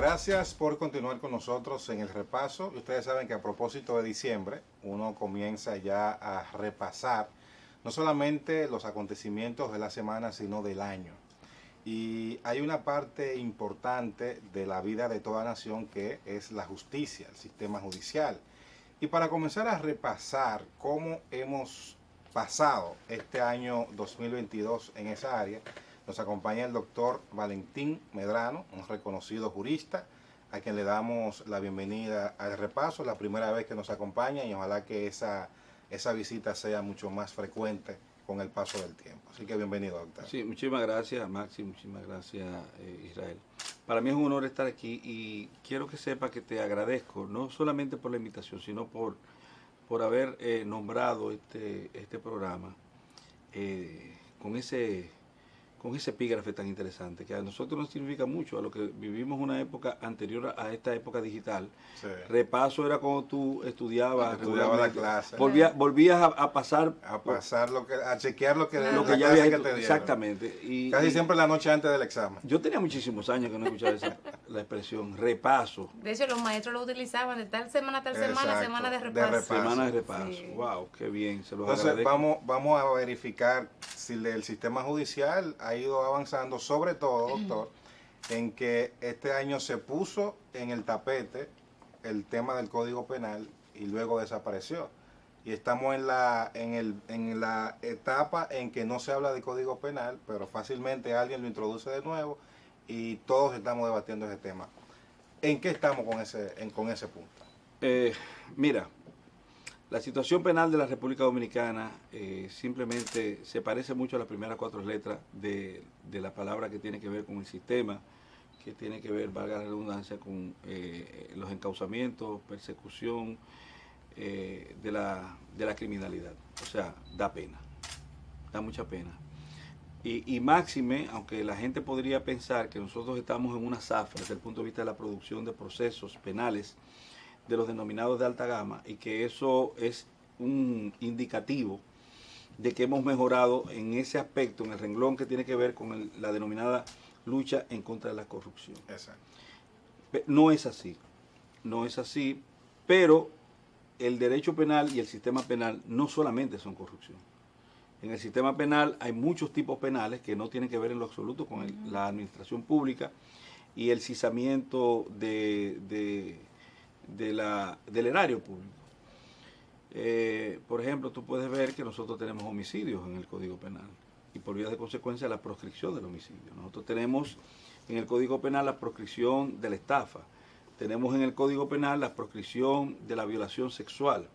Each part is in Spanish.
Gracias por continuar con nosotros en el repaso. Ustedes saben que a propósito de diciembre, uno comienza ya a repasar no solamente los acontecimientos de la semana, sino del año. Y hay una parte importante de la vida de toda nación que es la justicia, el sistema judicial. Y para comenzar a repasar cómo hemos pasado este año 2022 en esa área, nos acompaña el doctor Valentín Medrano, un reconocido jurista, a quien le damos la bienvenida al repaso, la primera vez que nos acompaña, y ojalá que esa visita sea mucho más frecuente con el paso del tiempo. Así que bienvenido, doctor. Sí, muchísimas gracias, Maxi, muchísimas gracias, Israel. Para mí es un honor estar aquí y quiero que sepa que te agradezco, no solamente por la invitación, sino por haber nombrado este programa con ese epígrafe tan interesante, que a nosotros nos significa mucho, a lo que vivimos una época anterior a esta época digital. Sí. Repaso era cuando tú estudiabas la clase. Volvías a pasar a chequear lo que ya habías que te dieron. Exactamente. Casi siempre la noche antes del examen. Yo tenía muchísimos años que no escuchaba la expresión repaso. De hecho, los maestros lo utilizaban de tal semana a tal semana, Exacto, semana de repaso. Semana de repaso. Sí. Wow, qué bien. Se los Entonces agradezco. vamos a verificar si el sistema judicial ha ido avanzando, sobre todo, doctor, en que este año se puso en el tapete el tema del Código Penal y luego desapareció. Y estamos en la etapa en que no se habla de Código Penal, pero fácilmente alguien lo introduce de nuevo y todos estamos debatiendo ese tema. ¿En qué estamos con ese punto? Mira, la situación penal de la República Dominicana simplemente se parece mucho a las primeras 4 letras de la palabra que tiene que ver con el sistema, que tiene que ver, valga la redundancia, con los encauzamientos, persecución de la criminalidad. O sea, da pena, da mucha pena. Y máxime, aunque la gente podría pensar que nosotros estamos en una zafra desde el punto de vista de la producción de procesos penales, de los denominados de alta gama, y que eso es un indicativo de que hemos mejorado en ese aspecto, en el renglón que tiene que ver con la denominada lucha en contra de la corrupción. Exacto. No es así, pero el derecho penal y el sistema penal no solamente son corrupción. En el sistema penal hay muchos tipos penales que no tienen que ver en lo absoluto con la administración pública y el sisamiento del erario público. Por ejemplo, tú puedes ver que nosotros tenemos homicidios en el Código Penal y por vía de consecuencia la proscripción del homicidio. Nosotros tenemos en el Código Penal la proscripción de la estafa, tenemos en el Código Penal la proscripción de la violación sexual,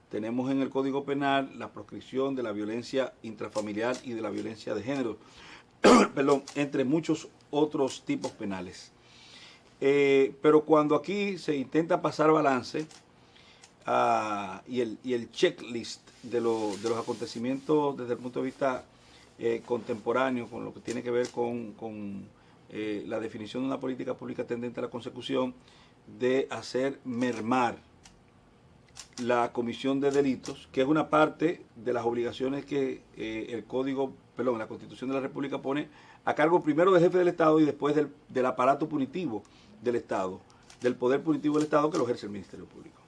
tenemos en el Código Penal la proscripción de la violencia intrafamiliar y de la violencia de género, perdón, entre muchos otros tipos penales. Pero cuando aquí se intenta pasar balance y el checklist de los acontecimientos desde el punto de vista contemporáneo, con lo que tiene que ver con la definición de una política pública tendente a la consecución de hacer mermar la comisión de delitos, que es una parte de las obligaciones que la Constitución de la República pone a cargo primero del jefe del Estado y después del aparato punitivo del Estado, del poder punitivo del Estado que lo ejerce el Ministerio Público.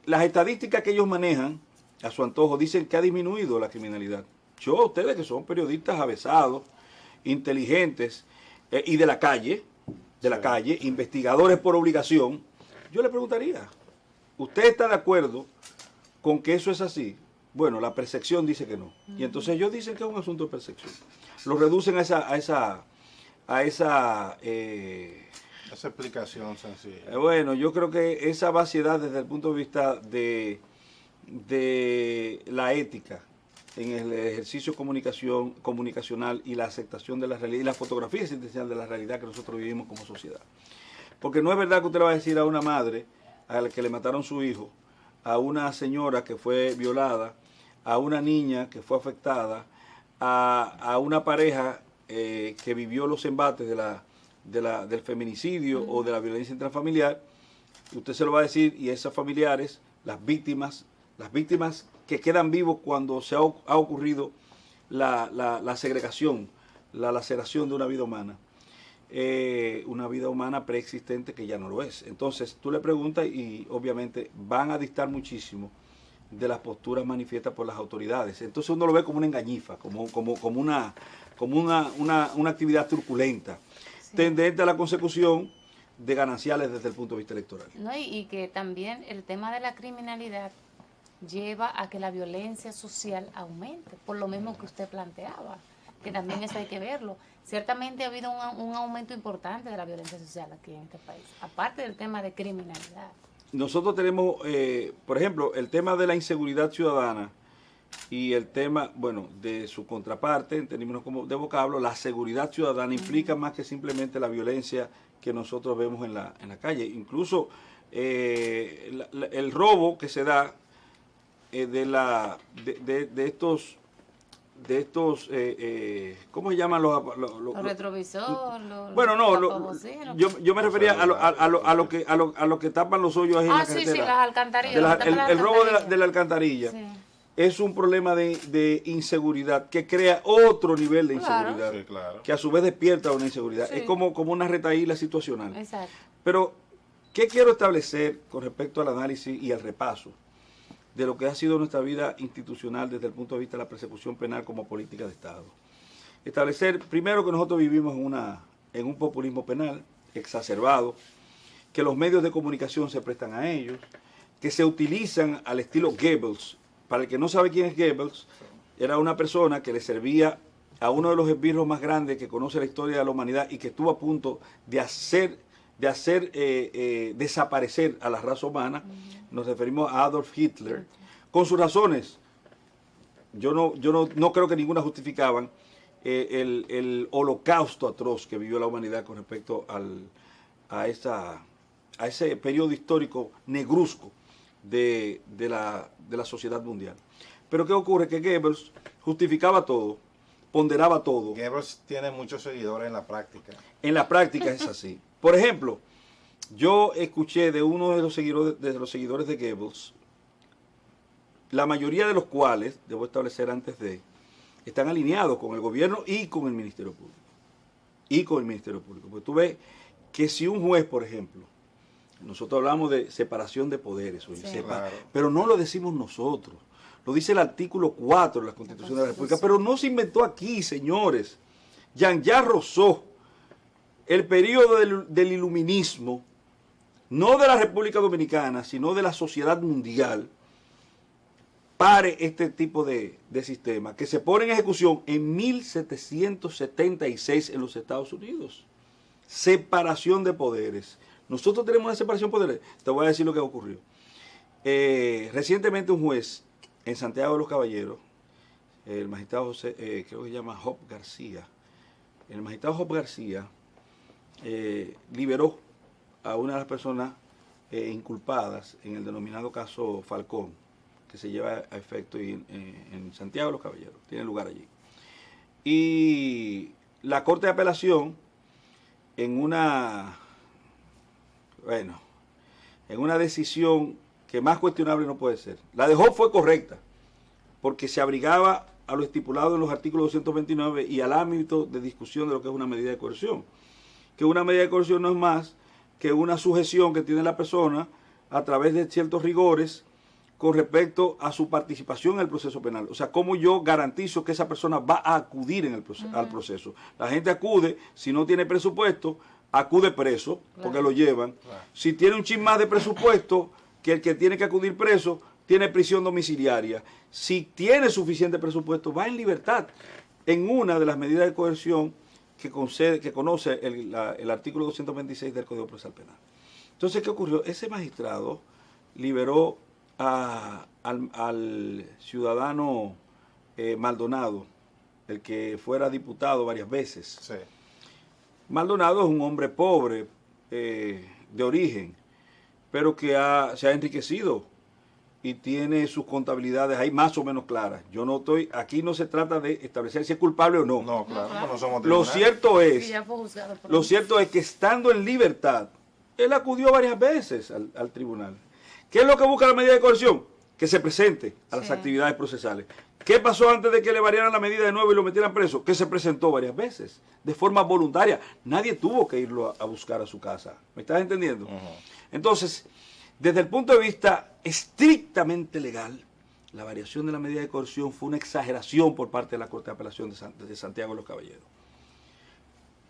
Las estadísticas que ellos manejan a su antojo dicen que ha disminuido la criminalidad. Yo a ustedes que son periodistas avesados, inteligentes y de la calle, investigadores por obligación, yo le preguntaría, ¿usted está de acuerdo con que eso es así? Bueno, la percepción dice que no. Y entonces ellos dicen que es un asunto de percepción. Lo reducen a esa explicación sencilla. Bueno, yo creo que esa vaciedad desde el punto de vista de la ética en el ejercicio comunicacional y la aceptación de la realidad y la fotografía existencial de la realidad que nosotros vivimos como sociedad. Porque no es verdad que usted le va a decir a una madre a la que le mataron su hijo, a una señora que fue violada, a una niña que fue afectada, a una pareja que vivió los embates del feminicidio o de la violencia intrafamiliar, usted se lo va a decir, y esas familiares, las víctimas que quedan vivos cuando se ha ocurrido la segregación, la laceración de una vida humana. una vida humana preexistente que ya no lo es. Entonces tú le preguntas y obviamente van a distar muchísimo de las posturas manifiestas por las autoridades. Entonces uno lo ve como una engañifa, como una actividad truculenta, sí, tendente a la consecución de gananciales desde el punto de vista electoral. No, y que también el tema de la criminalidad lleva a que la violencia social aumente, por lo mismo que usted planteaba, que también eso hay que verlo. Ciertamente ha habido un aumento importante de la violencia social aquí en este país, aparte del tema de criminalidad. Nosotros tenemos, por ejemplo, el tema de la inseguridad ciudadana y el tema, bueno, de su contraparte, en términos como de vocablo, la seguridad ciudadana implica más que simplemente la violencia que nosotros vemos en la calle. Incluso el robo que se da de estos ¿cómo se llaman los retrovisores? Bueno, no, yo me refería a lo que tapan los hoyos ahí en la carretera. Sí, las alcantarillas. El robo de la alcantarilla. Sí. Es un problema de inseguridad que crea otro nivel de inseguridad, claro, sí, claro, que a su vez despierta una inseguridad. Sí. Es como una retaíla situacional. Exacto. Pero, ¿qué quiero establecer con respecto al análisis y al repaso de lo que ha sido nuestra vida institucional desde el punto de vista de la persecución penal como política de Estado? Establecer, primero, que nosotros vivimos en un populismo penal exacerbado, que los medios de comunicación se prestan a ellos, que se utilizan al estilo Goebbels. Para el que no sabe quién es Goebbels, era una persona que le servía a uno de los esbirros más grandes que conoce la historia de la humanidad y que estuvo a punto de hacer desaparecer a la raza humana. Nos referimos a Adolf Hitler, con sus razones. Yo no creo que ninguna justificaban el holocausto atroz que vivió la humanidad con respecto a ese periodo histórico negruzco de la sociedad mundial. Pero ¿qué ocurre? Que Goebbels justificaba todo, ponderaba todo. Goebbels tiene muchos seguidores en la práctica. En la práctica es así. Por ejemplo, yo escuché de uno de los seguidores de Goebbels, la mayoría de los cuales, debo establecer antes están alineados con el gobierno y con el Ministerio Público. Porque tú ves que si un juez, por ejemplo, nosotros hablamos de separación de poderes, sí, claro, pero no lo decimos nosotros, lo dice el artículo 4 de la Constitución de la República, pero no se inventó aquí, señores. Jean-Jacques Rousseau, el periodo del iluminismo, no de la República Dominicana, sino de la sociedad mundial, pare este tipo de sistema que se pone en ejecución en 1776 en los Estados Unidos. Separación de poderes. Nosotros tenemos una separación de poderes. Te voy a decir lo que ocurrió. Recientemente un juez en Santiago de los Caballeros, el magistrado José, creo que se llama Job García, el magistrado Job García liberó a una de las personas inculpadas en el denominado caso Falcón, que se lleva a efecto en Santiago de los Caballeros, tiene lugar allí. Y la Corte de Apelación, en una decisión que más cuestionable no puede ser. La de Job fue correcta, porque se abrigaba a lo estipulado en los artículos 229 y al ámbito de discusión de lo que es una medida de coerción. Que una medida de coerción no es más que una sujeción que tiene la persona a través de ciertos rigores con respecto a su participación en el proceso penal. O sea, cómo yo garantizo que esa persona va a acudir al proceso. La gente acude, si no tiene presupuesto, acude preso, porque lo llevan. Claro. Si tiene un chin más de presupuesto que el que tiene que acudir preso, tiene prisión domiciliaria. Si tiene suficiente presupuesto, va en libertad. En una de las medidas de coerción que conoce el artículo 226 del Código Procesal Penal. Entonces, ¿qué ocurrió? Ese magistrado liberó al ciudadano Maldonado, el que fuera diputado varias veces. Sí. Maldonado es un hombre pobre de origen, pero que se ha enriquecido y tiene sus contabilidades ahí más o menos claras. Aquí no se trata de establecer si es culpable o no. No, claro, no somos tribunales. Lo cierto es que estando en libertad, él acudió varias veces al tribunal. ¿Qué es lo que busca la medida de coerción? Que se presente a las actividades procesales. ¿Qué pasó antes de que le variaran la medida de nuevo y lo metieran preso? Que se presentó varias veces, de forma voluntaria. Nadie tuvo que irlo a buscar a su casa. ¿Me estás entendiendo? Entonces, desde el punto de vista estrictamente legal, la variación de la medida de coerción fue una exageración por parte de la Corte de Apelación de Santiago de los Caballeros.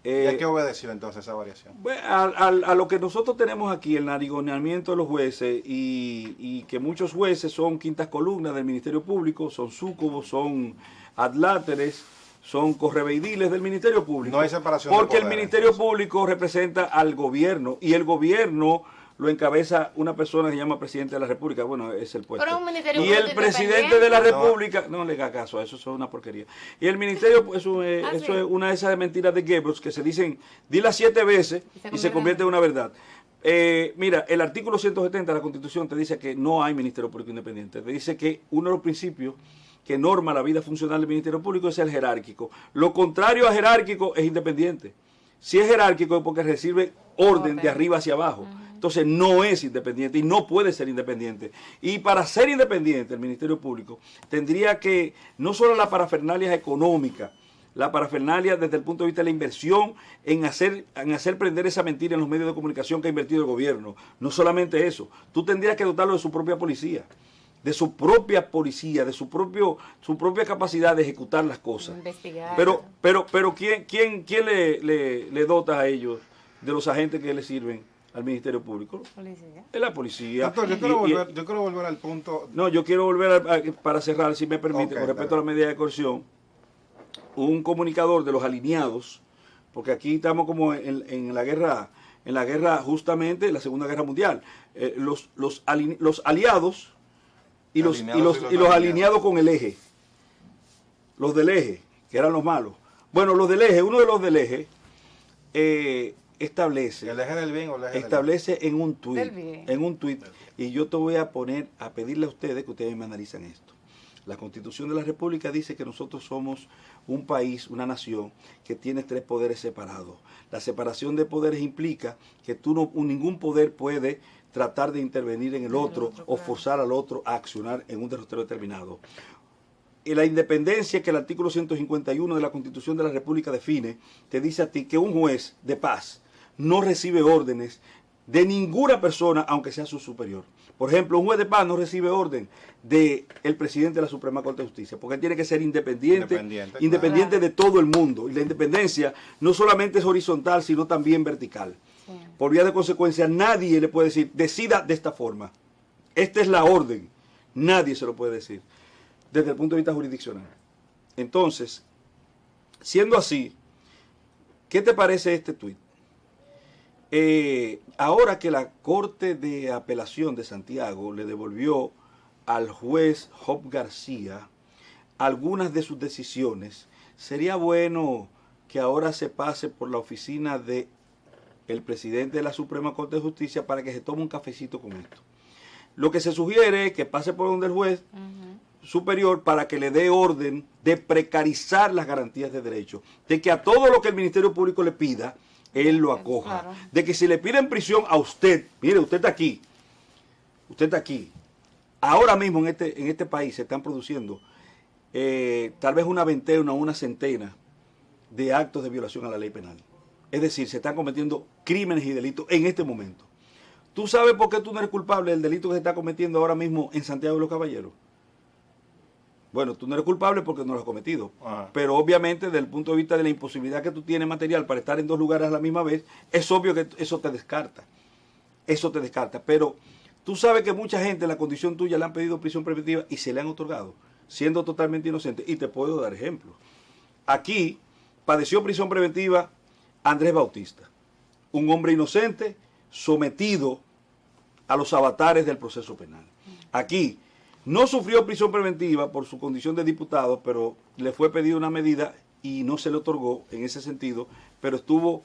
¿Y a qué obedeció entonces esa variación? Bueno, a lo que nosotros tenemos aquí, el narigoneamiento de los jueces, y que muchos jueces son quintas columnas del Ministerio Público, son súcubos, son adláteres, son correveidiles del Ministerio Público. No hay separación porque de poder, el Ministerio entonces. Público representa al gobierno, y el gobierno lo encabeza una persona que se llama presidente de la República. Bueno, es el puesto. Pero es un ministerio Y el público presidente de la independiente. República, no le haga caso a eso, es una porquería. Y el ministerio, eso es una de esas mentiras de Goebbels que se dicen, dilas 7 veces y se convierte en una verdad. Mira, el artículo 170 de la Constitución te dice que no hay Ministerio Público Independiente. Te dice que uno de los principios que norma la vida funcional del Ministerio Público es el jerárquico. Lo contrario a jerárquico es independiente. Si es jerárquico es porque recibe orden de arriba hacia abajo. Entonces no es independiente y no puede ser independiente. Y para ser independiente el Ministerio Público tendría que, no solo la parafernalia económica, la parafernalia desde el punto de vista de la inversión en hacer prender esa mentira en los medios de comunicación que ha invertido el gobierno. No solamente eso, tú tendrías que dotarlo de su propia policía, de su propia capacidad de ejecutar las cosas. Investigar. Pero ¿quién le dota a ellos de los agentes que le sirven al Ministerio Público? Policía. Es la policía. Doctor, yo quiero volver al punto. No, yo quiero volver para cerrar, si me permite, Ok, con respecto a la medida de coerción. Un comunicador de los alineados, porque aquí estamos como en la guerra justamente, la Segunda Guerra Mundial. Los aliados y los alineados con el eje. Los del eje, que eran los malos. Bueno, los del eje, uno de los del eje establece. ¿El eje del bien o el eje establece en un Del bien. tuit, y yo te voy a pedirle a ustedes que ustedes me analicen esto. La Constitución de la República dice que nosotros somos un país, una nación, que tiene 3 poderes separados. La separación de poderes implica que ningún poder puede tratar de intervenir en el otro o forzar al otro a accionar en un territorio determinado. Y la independencia que el artículo 151 de la Constitución de la República define, te dice a ti que un juez de paz no recibe órdenes de ninguna persona, aunque sea su superior. Por ejemplo, un juez de paz no recibe orden del presidente de la Suprema Corte de Justicia, porque él tiene que ser independiente claro. de todo el mundo. Y la independencia no solamente es horizontal, sino también vertical. Sí. Por vía de consecuencia, nadie le puede decir, decida de esta forma. Esta es la orden. Nadie se lo puede decir, desde el punto de vista jurisdiccional. Entonces, siendo así, ¿qué te parece este tuit? Ahora que la Corte de Apelación de Santiago le devolvió al juez Job García algunas de sus decisiones, sería bueno que ahora se pase por la oficina del presidente de la Suprema Corte de Justicia para que se tome un cafecito con esto. Lo que se sugiere es que pase por donde el juez superior para que le dé orden de precarizar las garantías de derecho, de que a todo lo que el Ministerio Público le pida, él lo acoja. Claro. De que si le piden prisión a usted, mire, usted está aquí. Ahora mismo en este país se están produciendo tal vez una veintena o una centena de actos de violación a la ley penal. Es decir, se están cometiendo crímenes y delitos en este momento. ¿Tú sabes por qué tú no eres culpable del delito que se está cometiendo ahora mismo en Santiago de los Caballeros? Bueno, tú no eres culpable porque no lo has cometido. Ajá. Pero obviamente, desde el punto de vista de la imposibilidad que tú tienes material para estar en 2 lugares a la misma vez, es obvio que eso te descarta. Eso te descarta. Pero tú sabes que mucha gente en la condición tuya le han pedido prisión preventiva y se le han otorgado, siendo totalmente inocente. Y te puedo dar ejemplos. Aquí padeció prisión preventiva Andrés Bautista, un hombre inocente sometido a los avatares del proceso penal. Aquí no sufrió prisión preventiva por su condición de diputado, pero le fue pedida una medida y no se le otorgó en ese sentido, pero estuvo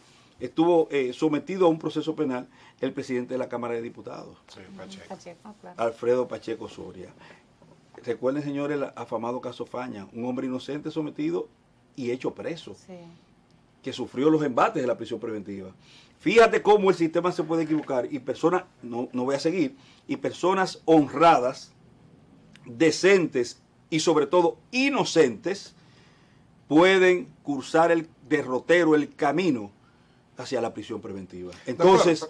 sometido a un proceso penal el presidente de la Cámara de Diputados, Sí, Pacheco. Pacheco, claro. Alfredo Pacheco Soria. Recuerden, señores, el afamado caso Faña, un hombre inocente sometido y hecho preso, Sí. que sufrió los embates de la prisión preventiva. Fíjate cómo el sistema se puede equivocar y personas, no voy a seguir, y personas honradas, decentes y sobre todo inocentes pueden cursar el derrotero, el camino hacia la prisión preventiva. Entonces,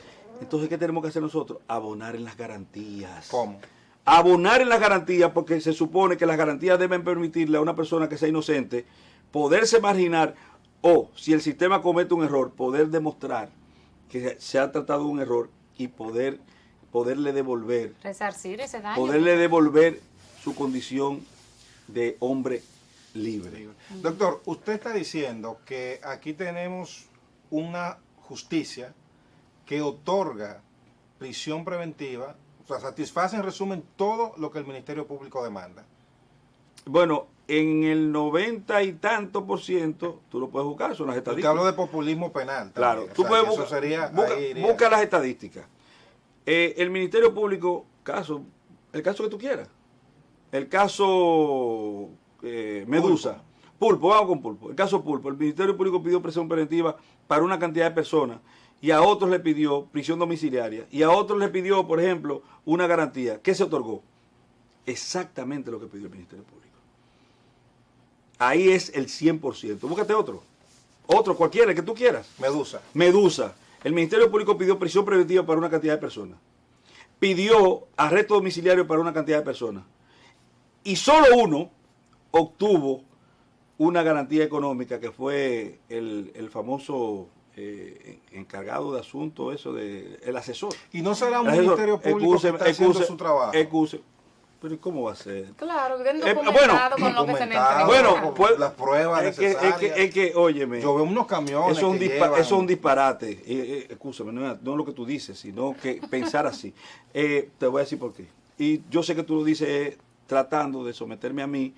¿qué tenemos que hacer nosotros? Abonar en las garantías. ¿Cómo? Abonar en las garantías, porque se supone que las garantías deben permitirle a una persona que sea inocente poderse marginar, o si el sistema comete un error, poder demostrar que se ha tratado de un error y poderle devolver, resarcir ese daño. poderle devolver su condición de hombre libre. Doctor, usted está diciendo que aquí tenemos una justicia que otorga prisión preventiva, o sea, satisface en resumen todo lo que el Ministerio Público demanda. Bueno, en el 90 y tanto %, tú lo puedes buscar, son las Porque estadísticas. hablo de populismo penal. Claro, también. tú O sea, puedes que buscar, eso sería, ahí iría. busca las estadísticas. El Ministerio Público, el caso que tú quieras. El caso Medusa. Pulpo, vamos con Pulpo. El caso Pulpo. El Ministerio Público pidió prisión preventiva para una cantidad de personas y a otros le pidió prisión domiciliaria y a otros le pidió, por ejemplo, una garantía. ¿Qué se otorgó? Exactamente lo que pidió el Ministerio Público. Ahí es el 100%. Búscate otro. Otro, cualquiera, el que tú quieras. Medusa. El Ministerio Público pidió prisión preventiva para una cantidad de personas. Pidió arresto domiciliario para una cantidad de personas. Y solo uno obtuvo una garantía económica, que fue el famoso encargado de asuntos, el asesor. Y no será un Ministerio Público que está haciendo su trabajo. Pero ¿y cómo va a ser? Claro, bien documentado con lo que se necesita. Bueno, pues, las pruebas necesarias. Es que, óyeme. Yo veo unos camiones eso llevan... es un disparate. Escúchame, no lo que tú dices, sino que pensar así. Te voy a decir por qué. Y yo sé que tú lo dices tratando de someterme a mí.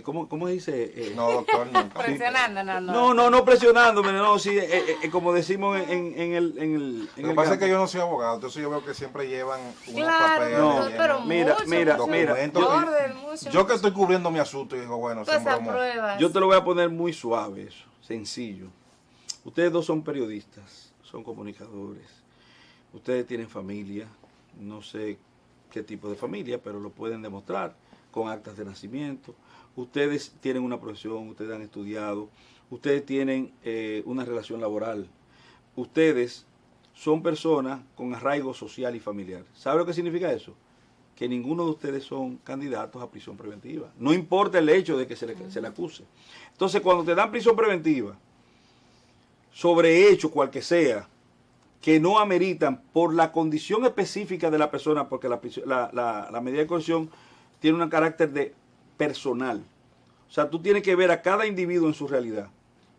¿Cómo dice? No, doctor, no. Presionando, no presionándome, no, sí, como decimos en el... Lo que pasa es que yo no soy abogado, entonces yo veo que siempre llevan unos papeles. No, pero mira. Yo que estoy cubriendo mi asunto y digo, bueno, yo te lo voy a poner muy suave, eso, sencillo. Ustedes dos son periodistas, son comunicadores, ustedes tienen familia, no sé qué tipo de familia, pero lo pueden demostrar con actas de nacimiento. Ustedes tienen una profesión, ustedes han estudiado, ustedes tienen una relación laboral. Ustedes son personas con arraigo social y familiar. ¿Sabe lo que significa eso? Que ninguno de ustedes son candidatos a prisión preventiva. No importa el hecho de que se le acuse. Entonces, cuando te dan prisión preventiva, sobre hecho cual que sea, que no ameritan por la condición específica de la persona, porque la medida de coerción tiene un carácter de personal. O sea, tú tienes que ver a cada individuo en su realidad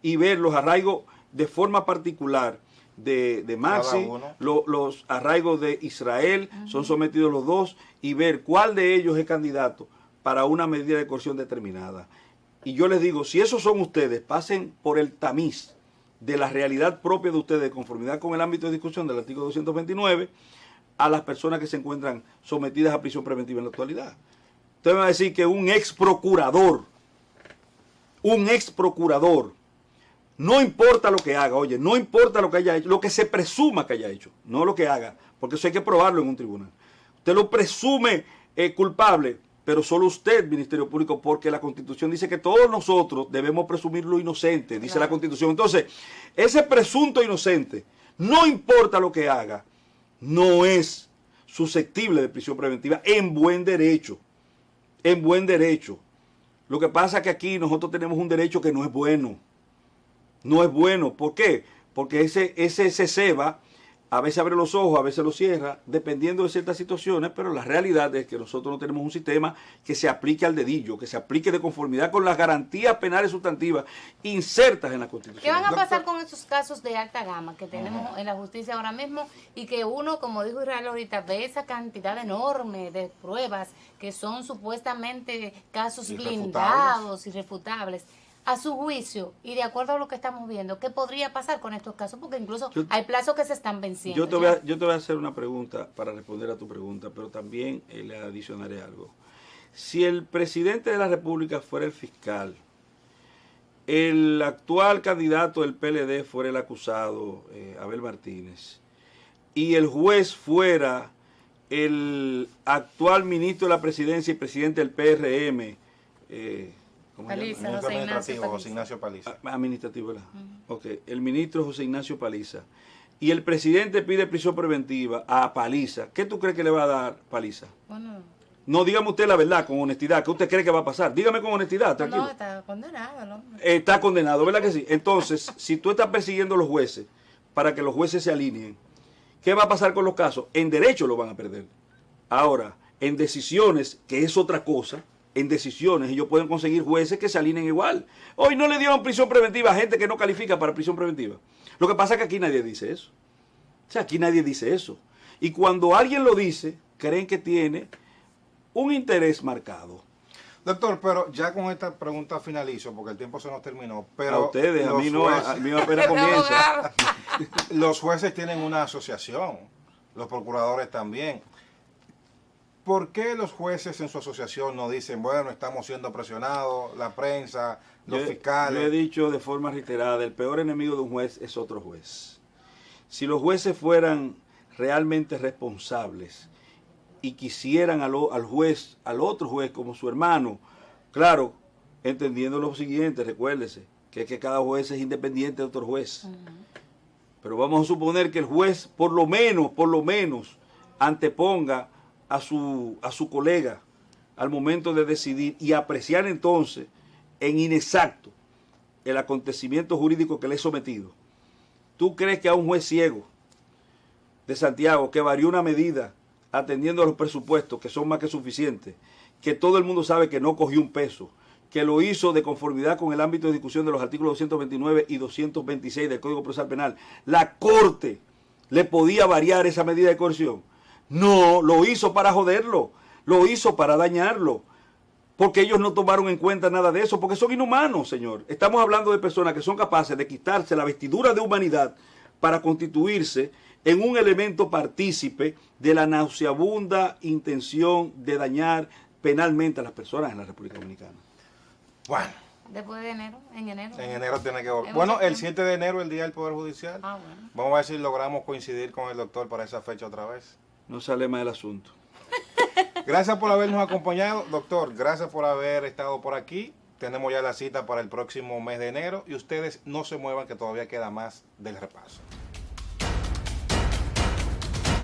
y ver los arraigos de forma particular de Maxi, los arraigos de Israel, son sometidos los dos, y ver cuál de ellos es candidato para una medida de coerción determinada. Y yo les digo, si esos son ustedes, pasen por el tamiz de la realidad propia de ustedes, de conformidad con el ámbito de discusión del artículo 229, a las personas que se encuentran sometidas a prisión preventiva en la actualidad. Usted me va a decir que un ex procurador, no importa lo que haga, oye, no importa lo que haya hecho, lo que se presuma que haya hecho, no lo que haga, porque eso hay que probarlo en un tribunal. Usted lo presume culpable, pero solo usted, Ministerio Público, porque la Constitución dice que todos nosotros debemos presumirlo inocente, dice la Constitución. Entonces, ese presunto inocente, no importa lo que haga, no es susceptible de prisión preventiva en buen derecho. En buen derecho. Lo que pasa es que aquí nosotros tenemos un derecho que no es bueno. No es bueno. ¿Por qué? Porque ese se ceba, a veces abre los ojos, a veces los cierra, dependiendo de ciertas situaciones, pero la realidad es que nosotros no tenemos un sistema que se aplique al dedillo, que se aplique de conformidad con las garantías penales sustantivas insertas en la Constitución. ¿Qué van a pasar con esos casos de alta gama que tenemos en la justicia ahora mismo y que uno, como dijo Israel ahorita, ve esa cantidad enorme de pruebas que son supuestamente casos blindados, irrefutables? A su juicio y de acuerdo a lo que estamos viendo, ¿qué podría pasar con estos casos? Porque incluso hay plazos que se están venciendo. Yo te voy a hacer una pregunta para responder a tu pregunta, pero también le adicionaré algo. Si el presidente de la República fuera el fiscal, el actual candidato del PLD fuera el acusado, Abel Martínez, y el juez fuera el actual ministro de la Presidencia y presidente del PRM, ¿cómo se llama? Paliza. Ministro José Ignacio administrativo, Paliza. José Ignacio Paliza. Administrativo, ¿verdad? Ok, el ministro José Ignacio Paliza. Y el presidente pide prisión preventiva a Paliza. ¿Qué tú crees que le va a dar Paliza? Bueno, No, dígame usted la verdad, con honestidad. ¿Qué usted cree que va a pasar? Dígame con honestidad, tranquilo. no, está condenado el hombre. Está condenado, ¿verdad que sí? Entonces, si tú estás persiguiendo a los jueces para que los jueces se alineen, ¿qué va a pasar con los casos? En derecho lo van a perder. Ahora, en decisiones, que es otra cosa, en decisiones ellos pueden conseguir jueces que se alineen igual. Hoy no le dieron prisión preventiva a gente que no califica para prisión preventiva. Lo que pasa es que aquí nadie dice eso. O sea, aquí nadie dice eso. Y cuando alguien lo dice, creen que tiene un interés marcado. Doctor, pero ya con esta pregunta finalizo, porque el tiempo se nos terminó. Pero A ustedes, a los mí no, jueces- a mí apenas comienza. Los jueces tienen una asociación, los procuradores también. ¿Por qué los jueces en su asociación no dicen, bueno, estamos siendo presionados, la prensa, los Yo he fiscales? dicho de forma reiterada, el peor enemigo de un juez es otro juez. Si los jueces fueran realmente responsables y quisieran al juez, al otro juez como su hermano, claro, entendiendo lo siguiente, recuérdese, que cada juez es independiente de otro juez. Pero vamos a suponer que el juez por lo menos, anteponga a su colega al momento de decidir y apreciar entonces en inexacto el acontecimiento jurídico que le es sometido. ¿Tú crees que a un juez ciego de Santiago que varió una medida atendiendo a los presupuestos que son más que suficientes, que todo el mundo sabe que no cogió un peso, que lo hizo de conformidad con el ámbito de discusión de los artículos 229 y 226 del Código Procesal Penal, la Corte le podía variar esa medida de coerción? No, lo hizo para joderlo, lo hizo para dañarlo, porque ellos no tomaron en cuenta nada de eso, porque son inhumanos, señor. Estamos hablando de personas que son capaces de quitarse la vestidura de humanidad para constituirse en un elemento partícipe de la nauseabunda intención de dañar penalmente a las personas en la República Dominicana. Bueno, Después de enero, en enero. en enero tiene que volver. En Bueno, mucho el tiempo. 7 de enero, el día del Poder Judicial. Ah, bueno. Vamos a ver si logramos coincidir con el doctor para esa fecha otra vez. No sale más el asunto. Gracias por habernos acompañado, doctor. Gracias por haber estado por aquí. Tenemos ya la cita para el próximo mes de enero y ustedes no se muevan que todavía queda más del repaso.